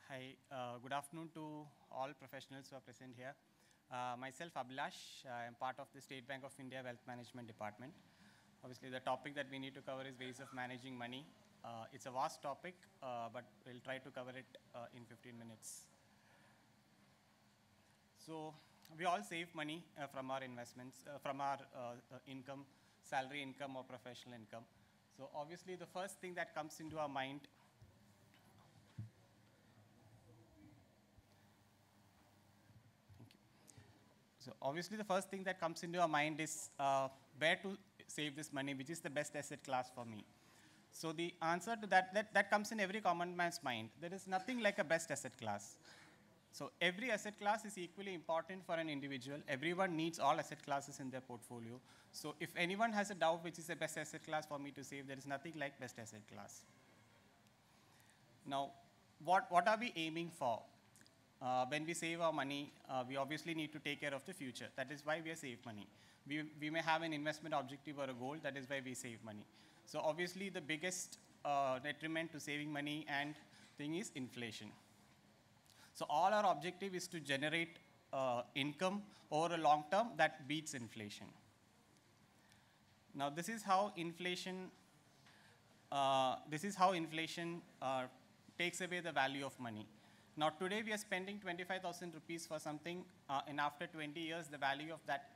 Hi, good afternoon to all professionals who are present here. Myself, Abhilash, I am part of the State Bank of India Wealth Management Department. Obviously, the topic that we need to cover is ways of managing money. It's a vast topic, but we'll try to cover it in 15 minutes. So, we all save money from our investments, from our income, salary income or professional income. So, obviously, the first thing that comes into our mind. So obviously, the first thing that comes into our mind is where to save this money, which is the best asset class for me. So the answer to that comes in every common man's mind. There is nothing like a best asset class. So every asset class is equally important for an individual. Everyone needs all asset classes in their portfolio. So if anyone has a doubt which is the best asset class for me to save, there is nothing like best asset class. Now, what are we aiming for? When we save our money, we obviously need to take care of the future. That is why we save money. We may have an investment objective or a goal. That is why we save money. So obviously, the biggest detriment to saving money and thing is inflation. So all our objective is to generate income over a long term that beats inflation. Now, this is how inflation takes away the value of money. Now, today we are spending 25,000 rupees for something, and after 20 years, the value of that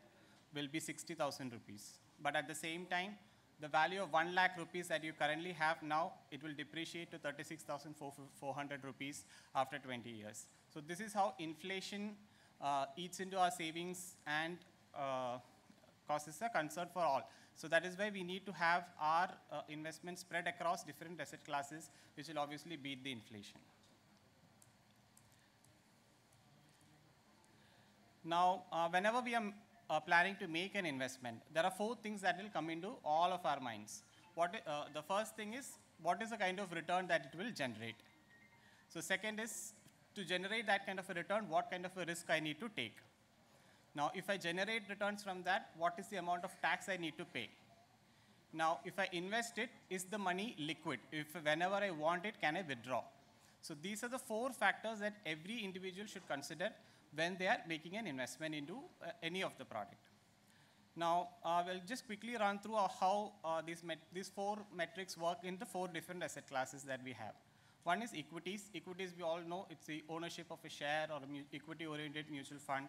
will be 60,000 rupees. But at the same time, the value of 1 lakh rupees that you currently have now, it will depreciate to 36,400 rupees after 20 years. So this is how inflation eats into our savings and causes a concern for all. So that is why we need to have our investments spread across different asset classes, which will obviously beat the inflation. Now, whenever we are planning to make an investment, there are 4 things that will come into all of our minds. The first thing is, what is the kind of return that it will generate? So second is, to generate that kind of a return, what kind of a risk I need to take? Now, if I generate returns from that, what is the amount of tax I need to pay? Now, if I invest it, is the money liquid? If whenever I want it, can I withdraw? So these are the 4 factors that every individual should consider when they are making an investment into any of the product. Now, we'll just quickly run through how these 4 metrics work in the 4 different asset classes that we have. One is equities. Equities, we all know, it's the ownership of a share or an equity-oriented mutual fund,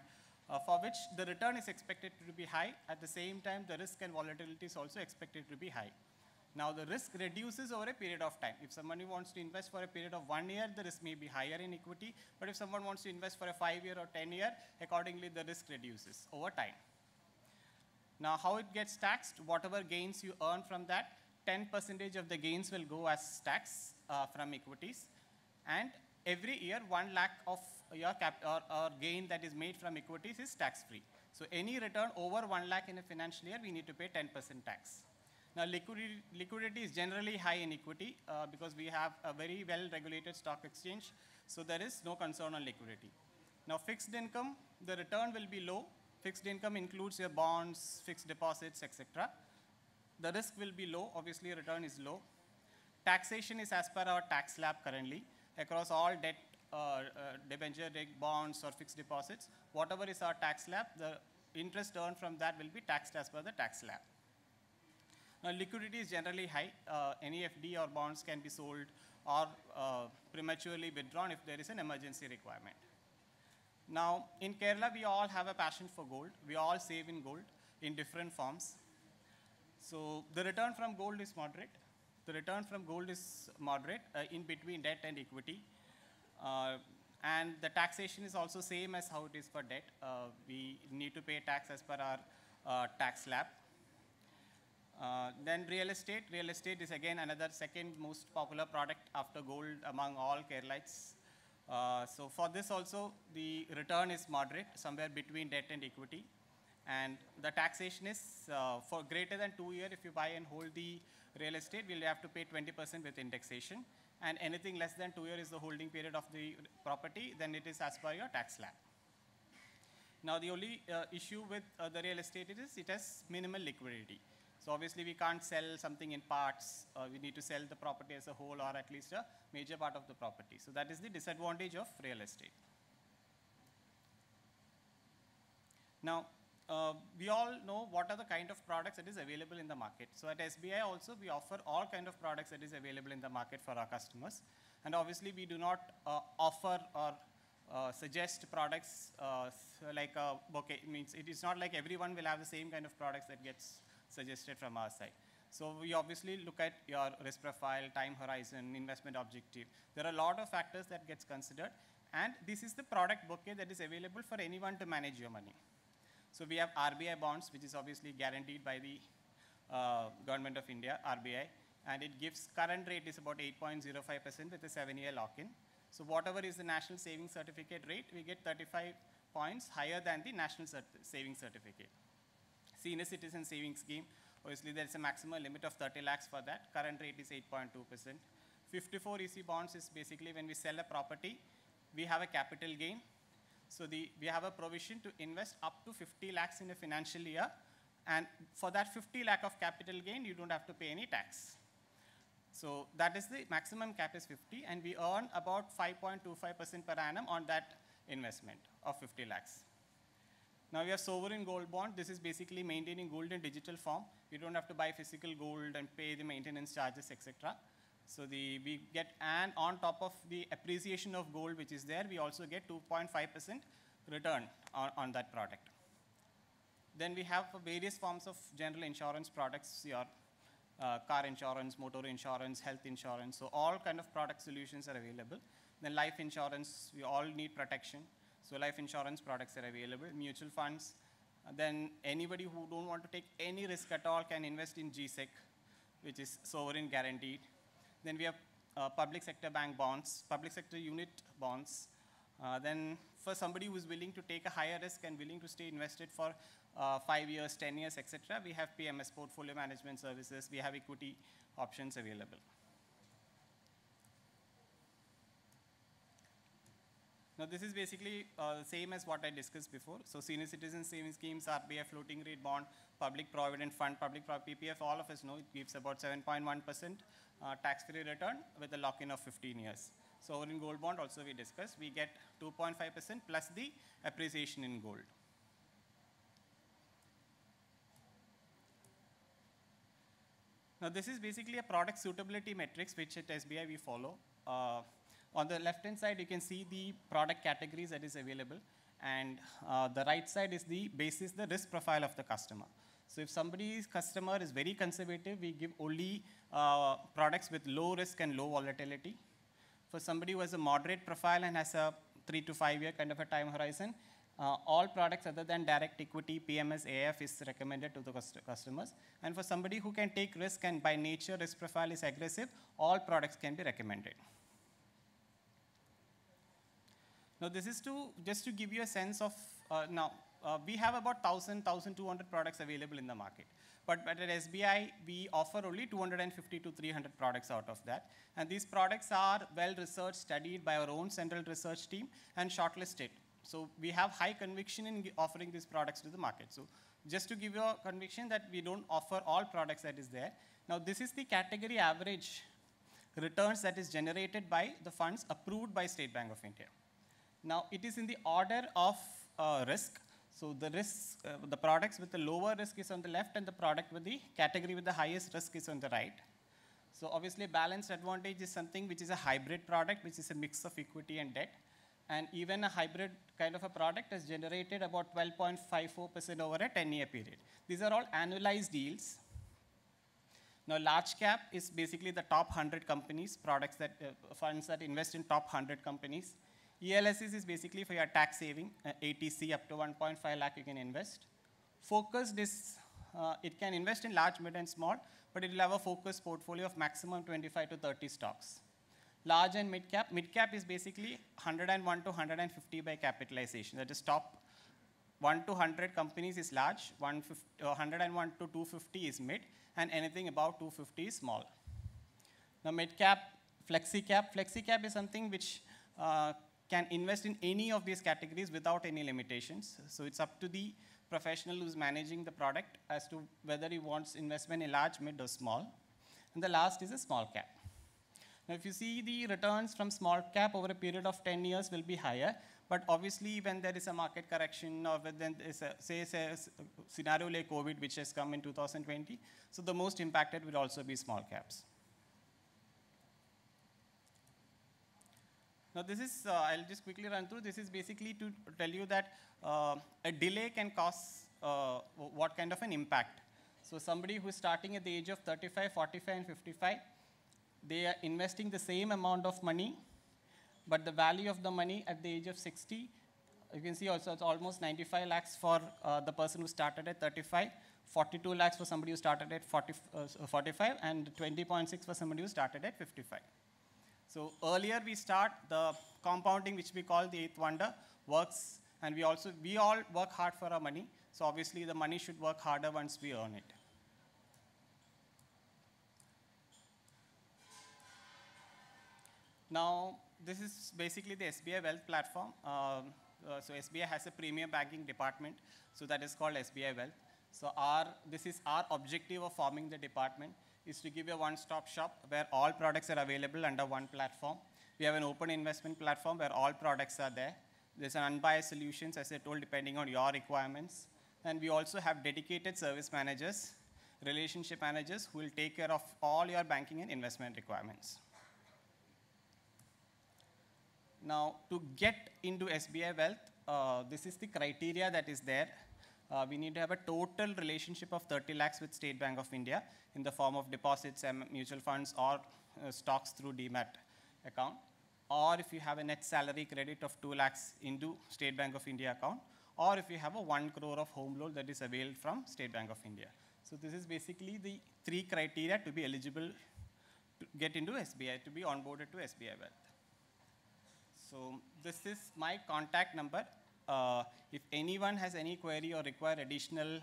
for which the return is expected to be high. At the same time, the risk and volatility is also expected to be high. Now, the risk reduces over a period of time. If somebody wants to invest for a period of 1 year, the risk may be higher in equity. But if someone wants to invest for a 5-year or 10-year, accordingly, the risk reduces over time. Now, how it gets taxed, whatever gains you earn from that, 10% of the gains will go as tax from equities. And every year, 1 lakh of your or gain that is made from equities is tax-free. So any return over 1 lakh in a financial year, we need to pay 10% tax. Now, liquidity is generally high in equity because we have a very well-regulated stock exchange, so there is no concern on liquidity. Now, fixed income, the return will be low. Fixed income includes your bonds, fixed deposits, etc. The risk will be low. Obviously, return is low. Taxation is as per our tax slab currently across all debt, debenture, bonds, or fixed deposits. Whatever is our tax slab, the interest earned from that will be taxed as per the tax slab. Now, liquidity is generally high. Any FD or bonds can be sold or prematurely withdrawn if there is an emergency requirement. Now, in Kerala, we all have a passion for gold. We all save in gold in different forms. So the return from gold is moderate. The return from gold is moderate in between debt and equity. And the taxation is also same as how it is for debt. We need to pay tax as per our tax slab. Then real estate. Real estate is again another second most popular product after gold among all Keralites. So for this also, the return is moderate, somewhere between debt and equity. And the taxation is for greater than 2 years, if you buy and hold the real estate, we'll have to pay 20% with indexation. And anything less than 2 years is the holding period of the property, then it is as per your tax slab. Now, the only issue with the real estate is it has minimal liquidity. So So obviously we can't sell something in parts. We need to sell the property as a whole, or at least a major part of the property. So that is the disadvantage of real estate. Now, we all know what are the kind of products that is available in the market. So at SBI also, we offer all kind of products that is available in the market for our customers. And obviously, we do not offer or suggest products like a bouquet. Means it is not like everyone will have the same kind of products that gets suggested from our side. So we obviously look at your risk profile, time horizon, investment objective. There are a lot of factors that gets considered. And this is the product bouquet that is available for anyone to manage your money. So we have RBI bonds, which is obviously guaranteed by the Government of India, RBI, and it gives current rate is about 8.05% with a 7-year lock-in. So whatever is the national savings certificate rate, we get 35 points higher than the national savings certificate. Senior citizen savings scheme, obviously there is a maximum limit of 30 lakhs for that. Current rate is 8.2%. 54 EC bonds is basically when we sell a property, we have a capital gain. So we have a provision to invest up to 50 lakhs in a financial year, and for that 50 lakh of capital gain, you don't have to pay any tax. So that is the maximum cap is 50, and we earn about 5.25% per annum on that investment of 50 lakhs. Now we have sovereign gold bond. This is basically maintaining gold in digital form. You don't have to buy physical gold and pay the maintenance charges, etc. So we get, and on top of the appreciation of gold which is there, we also get 2.5% return on that product. Then we have various forms of general insurance products, your car insurance, motor insurance, health insurance. So all kind of product solutions are available. Then life insurance, we all need protection. So life insurance products are available, mutual funds. Then anybody who don't want to take any risk at all can invest in GSEC, which is sovereign guaranteed. Then we have public sector bank bonds, public sector unit bonds. Then for somebody who is willing to take a higher risk and willing to stay invested for 5 years, 10 years, etc., we have PMS, portfolio management services. We have equity options available. Now this is basically the same as what I discussed before. So senior citizen savings schemes, RBI floating rate bond, public provident fund, PPF, all of us know it gives about 7.1% tax-free return with a lock-in of 15 years. Sovereign gold bond also we discussed. We get 2.5% plus the appreciation in gold. Now this is basically a product suitability matrix which at SBI we follow. On the left-hand side, you can see the product categories that is available, and the right side is the basis, the risk profile of the customer. So if somebody's customer is very conservative, we give only products with low risk and low volatility. For somebody who has a moderate profile and has a 3 to 5 year kind of a time horizon, all products other than direct equity, PMS, AF is recommended to the customers. And for somebody who can take risk and by nature risk profile is aggressive, all products can be recommended. Now this is just to give you a sense of, we have about 1,200 products available in the market. But at SBI, we offer only 250 to 300 products out of that. And these products are well researched, studied by our own central research team and shortlisted. So we have high conviction in offering these products to the market. So just to give you a conviction that we don't offer all products that is there. Now this is the category average returns that is generated by the funds approved by State Bank of India. Now, it is in the order of risk. So the risk, the products with the lower risk is on the left, and the product with the category with the highest risk is on the right. So obviously, balanced advantage is something which is a hybrid product, which is a mix of equity and debt. And even a hybrid kind of a product has generated about 12.54% over a 10-year period. These are all annualized yields. Now, large cap is basically the top 100 companies, products that, funds that invest in top 100 companies. ELSS is basically for your tax saving, ATC up to 1.5 lakh you can invest. Focused is, it can invest in large, mid, and small, but it will have a focused portfolio of maximum 25 to 30 stocks. Large and mid cap is basically 101 to 150 by capitalization. That is top 1 to 100 companies is large, 101 to 250 is mid, and anything above 250 is small. Now mid cap, flexi cap is something which can invest in any of these categories without any limitations. So it's up to the professional who's managing the product as to whether he wants investment in large, mid, or small. And the last is a small cap. Now, if you see the returns from small cap over a period of 10 years will be higher, but obviously when there is a market correction or when there is a, say a scenario like COVID, which has come in 2020, so the most impacted will also be small caps. Now this is, I'll just quickly run through. This is basically to tell you that a delay can cause what kind of an impact. So somebody who is starting at the age of 35, 45, and 55, they are investing the same amount of money, but the value of the money at the age of 60, you can see also it's almost 95 lakhs for the person who started at 35, 42 lakhs for somebody who started at 45, and 20.6 for somebody who started at 55. So earlier we start, the compounding, which we call the eighth wonder, works, and we all work hard for our money. So obviously the money should work harder once we earn it. Now, this is basically the SBI Wealth platform. So SBI has a premium banking department, so that is called SBI Wealth. So this is our objective of forming the department, is to give you a one-stop shop where all products are available under one platform. We have an open investment platform where all products are there. There's an unbiased solutions, as I told, depending on your requirements. And we also have dedicated service managers, relationship managers, who will take care of all your banking and investment requirements. Now, to get into SBI Wealth, this is the criteria that is there. We need to have a total relationship of 30 lakhs with State Bank of India in the form of deposits and mutual funds or stocks through Demat account. Or if you have a net salary credit of 2 lakhs into State Bank of India account, or if you have a 1 crore of home loan that is availed from State Bank of India. So this is basically the 3 criteria to be eligible to get into SBI, to be onboarded to SBI Wealth. So this is my contact number. If anyone has any query or require additional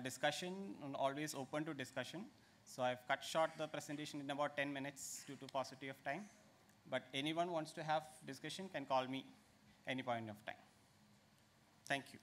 discussion, I'm always open to discussion. So I've cut short the presentation in about 10 minutes due to paucity of time. But anyone wants to have discussion can call me any point of time. Thank you.